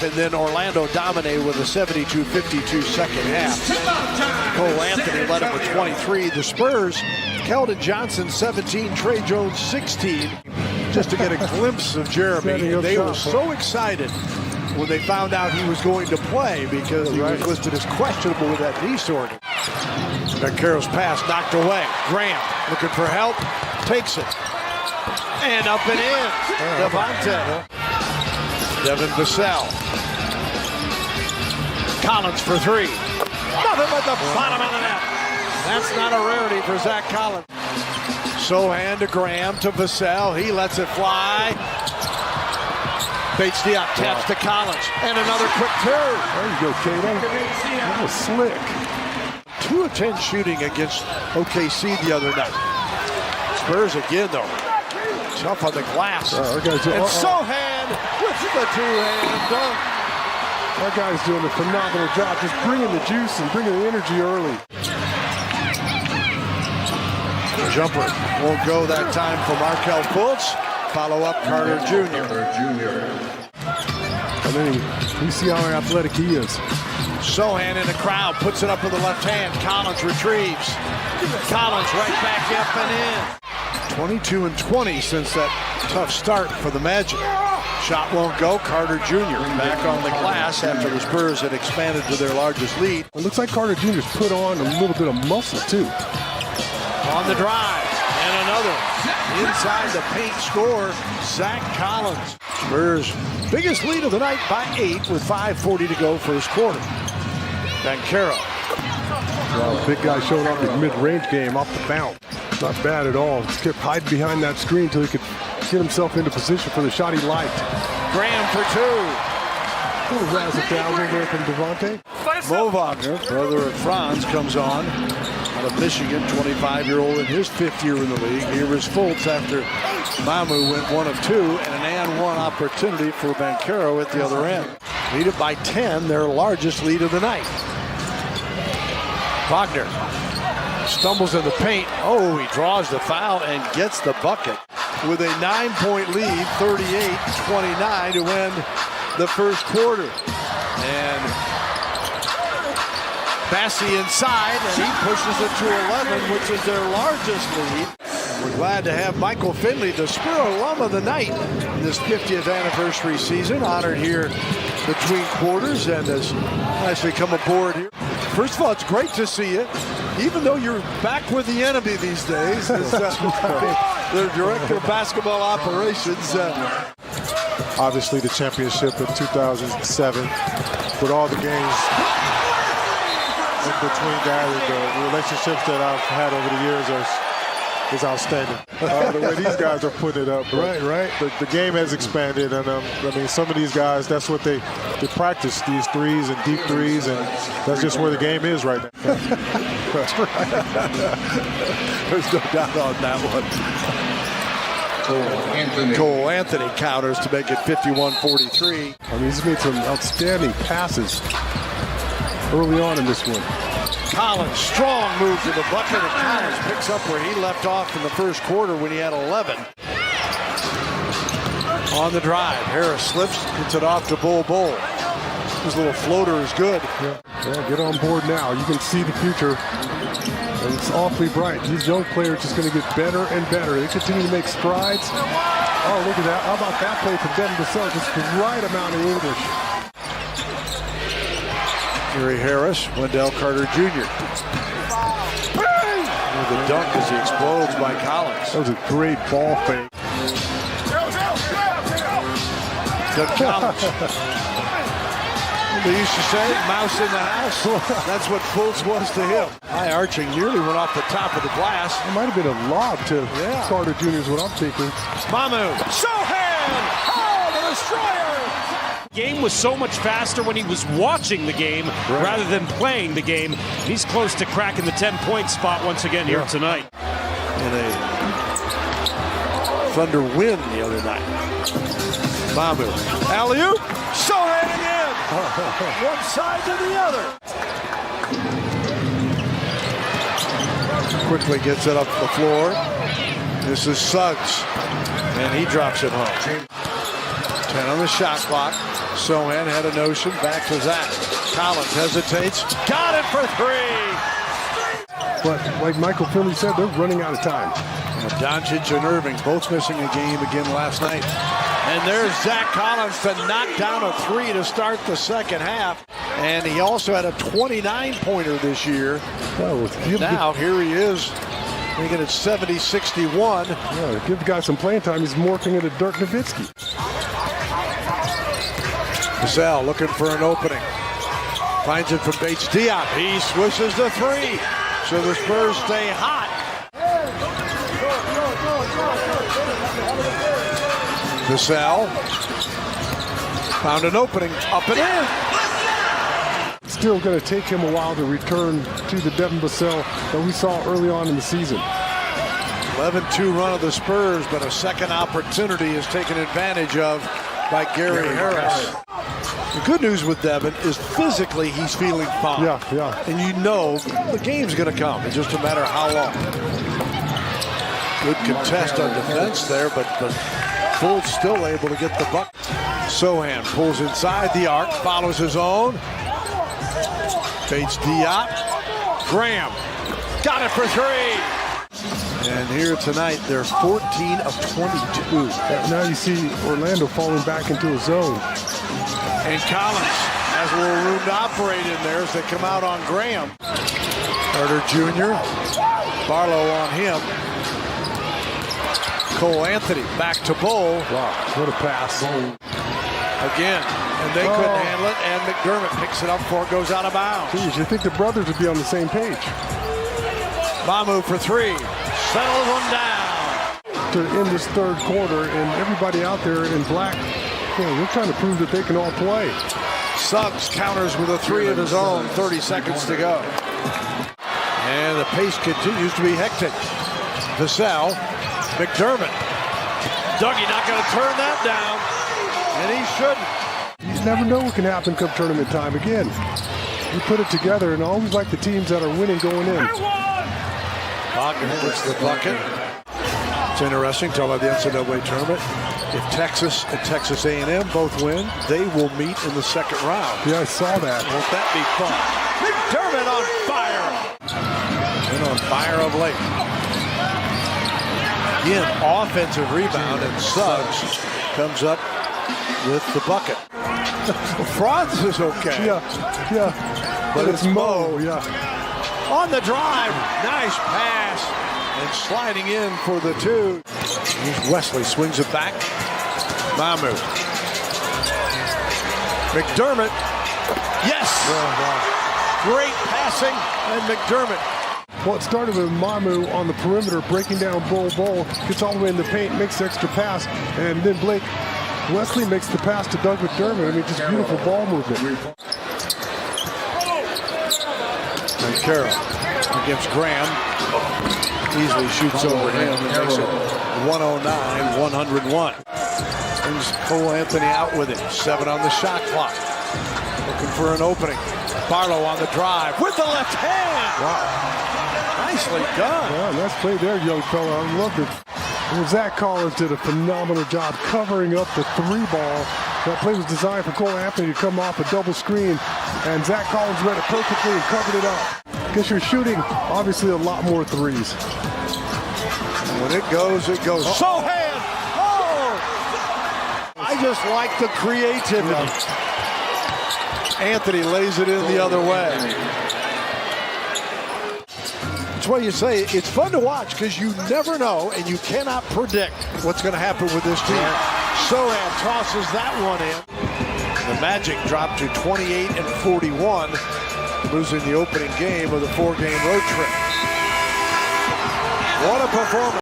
And then Orlando dominated with a 72-52 second half. Cole Anthony led it with 23. The Spurs, Keldon Johnson 17, Trey Jones 16. Just to get a glimpse of Jeremy. They were so excited when they found out he was going to play because he was listed as questionable with that knee soreness. Banchero's pass knocked away. Graham looking for help, takes it. And up and in. Devontae. Devin Vassell. Collins for three. Nothing but the bottom of the net. That's not a rarity for Zach Collins. Sohan to Graham to Vassell. He lets it fly. Bates Diop taps to Collins. And another quick turn. There you go, Kato. That was slick. 2 of 10 shooting against OKC the other night. Spurs again, though. Tough on the glass. And Sohan with the two-hand dunk. That guy's doing a phenomenal job, just bringing the juice and bringing the energy early. The jumper won't go that time for Markelle Fultz. Follow up Carter Jr. I mean, you see how athletic he is. Sohan in the crowd, puts it up with the left hand. Collins retrieves. Collins right back up and in. 22 and 20 since that tough start for the Magic. Shot won't go. Carter Jr. back on the glass after the Spurs had expanded to their largest lead. It looks like Carter Jr.'s put on a little bit of muscle, too. On the drive, and another inside the paint score, Zach Collins. Spurs' biggest lead of the night by 8 with 5:40 to go first quarter. Banchero. Well, big guy showing up in mid-range game off the bounce. Not bad at all. Just kept hiding behind that screen until he could get himself into position for the shot he liked. Graham for 2. A little razzle-dazzle there from Devontae. Mo Wagner, brother of Franz, comes on. Out of Michigan, 25-year-old in his 5th year in the league. Here is Fultz after Mamu went 1 of 2, and an and-one opportunity for Banchero at the other end. Lead it by 10, their largest lead of the night. Wagner stumbles in the paint. Oh, he draws the foul and gets the bucket. With a 9-point lead, 38-29 to end the first quarter. And Bassey inside, and he pushes it to 11, which is their largest lead. We're glad to have Michael Finley, the Spur alum of the night, in this 50th anniversary season, honored here between quarters, and has actually come aboard here. First of all, it's great to see you, even though you're back with the enemy these days. The director of basketball operations. Obviously, the championship in 2007, with all the games in between that, and the relationships that I've had over the years is outstanding. The way these guys are putting it up. Right. The game has expanded, and I mean, some of these guys, that's what they practice, these threes and deep threes, and that's just where the game is right now. That's right. There's no doubt on that one. Cole Anthony counters to make it 51-43. I mean, he's made some outstanding passes early on in this one. Collins, strong move to the bucket, and Collins picks up where he left off in the first quarter when he had 11. On the drive, Harris slips, gets it off to Bull. His little floater is good. Yeah, get on board now. You can see the future, and it's awfully bright. These young players just going to get better and better. They continue to make strides. Oh, look at that. How about that play from Devin Vassell? Just the right amount of English. Gary Harris, Wendell Carter Jr. With the dunk as he explodes by Collins. That was a great ball fake. Doug Collins. They used to say, mouse in the house. That's what Fultz was to him. High arching nearly went off the top of the glass. It might have been a lob to Carter Jr. is what I'm thinking. Mamu. Sohan! Oh, the destroyer! Game was so much faster when he was watching the game rather than playing the game. He's close to cracking the 10-point spot once again here tonight. In a Thunder win the other night. Mamu. Alley-oop. Sohan again. One side to the other. Quickly gets it up the floor. This is Suggs. And he drops it home. 10 on the shot clock. Sohan had a notion, back to Zach. Collins hesitates, got it for three. But like Michael Finley said, they're running out of time. Doncic and Irving both missing a game again last night. And there's Zach Collins to knock down a three to start the second half. And he also had a 29-pointer this year. Oh, now here he is, making it 70-61. Yeah, give the guy some playing time. He's morphing into Dirk Nowitzki. Vassell looking for an opening. Finds it from Bates Diop. He swishes the three. So the Spurs stay hot. Vassell found an opening, up and in. Still going to take him a while to return to the Devin Vassell that we saw early on in the season. 11-2 run of the Spurs, but a second opportunity is taken advantage of by Gary Harris. The good news with Devin is physically he's feeling fine. Yeah. And you know the game's going to come. It's just a matter of how long. Good contest on defense there, but Fultz still able to get the buck. Sohan pulls inside the arc, follows his own. Bates Diop. Graham got it for three. And here tonight, they're 14 of 22. Now you see Orlando falling back into a zone. And Collins has a little room to operate in there as they come out on Graham. Carter Jr. Barlow on him. Cole Anthony back to Bull. Wow, what a pass. Again, and they couldn't handle it, and McDermott picks it up before it goes out of bounds. Geez, you think the brothers would be on the same page. Mamu for three. Settles one down. To end this third quarter, and everybody out there in black, they're trying to prove that they can all play. Suggs counters with a three of his own, 30 seconds to go. And the pace continues to be hectic. Vassell, McDermott. Dougie not going to turn that down, and he shouldn't. You never know what can happen come tournament time. Again, you put it together, and I always like the teams that are winning going in. Bogdan gets the bucket. It's interesting, talking about the NCAA tournament. If Texas and Texas A&M both win, they will meet in the second round. Yeah, I saw that. Won't that be fun? McDermott on fire. And on fire of late. Again, offensive rebound, and Suggs comes up with the bucket. Franz is okay. Yeah. But it's Mo. Yeah. On the drive, nice pass, and sliding in for the two. Here's Wesley, swings it back. Mamu. McDermott. Yes! Great passing, and McDermott. Well, it started with Mamu on the perimeter, breaking down Bull, gets all the way in the paint, makes the extra pass, and then Wesley makes the pass to Doug McDermott. I mean, just beautiful ball movement. And Carroll against Graham. Easily shoots over him and makes it 109-101. Brings Cole Anthony out with it. 7 on the shot clock. Looking for an opening. Barlow on the drive with the left hand. Wow. Nicely done. Yeah, nice play there, young fella. I loved it. And Zach Collins did a phenomenal job covering up the three ball. That play was designed for Cole Anthony to come off a double screen, and Zach Collins read it perfectly and covered it up. Guess you're shooting, obviously, a lot more threes. And when it goes, it goes. Sohan! Oh! I just like the creativity. Anthony lays it in the other way. That's why you say it's fun to watch, because you never know and you cannot predict what's going to happen with this team. Sohan tosses that one in. The Magic dropped to 28-41, losing the opening game of the 4-game road trip. What a performance.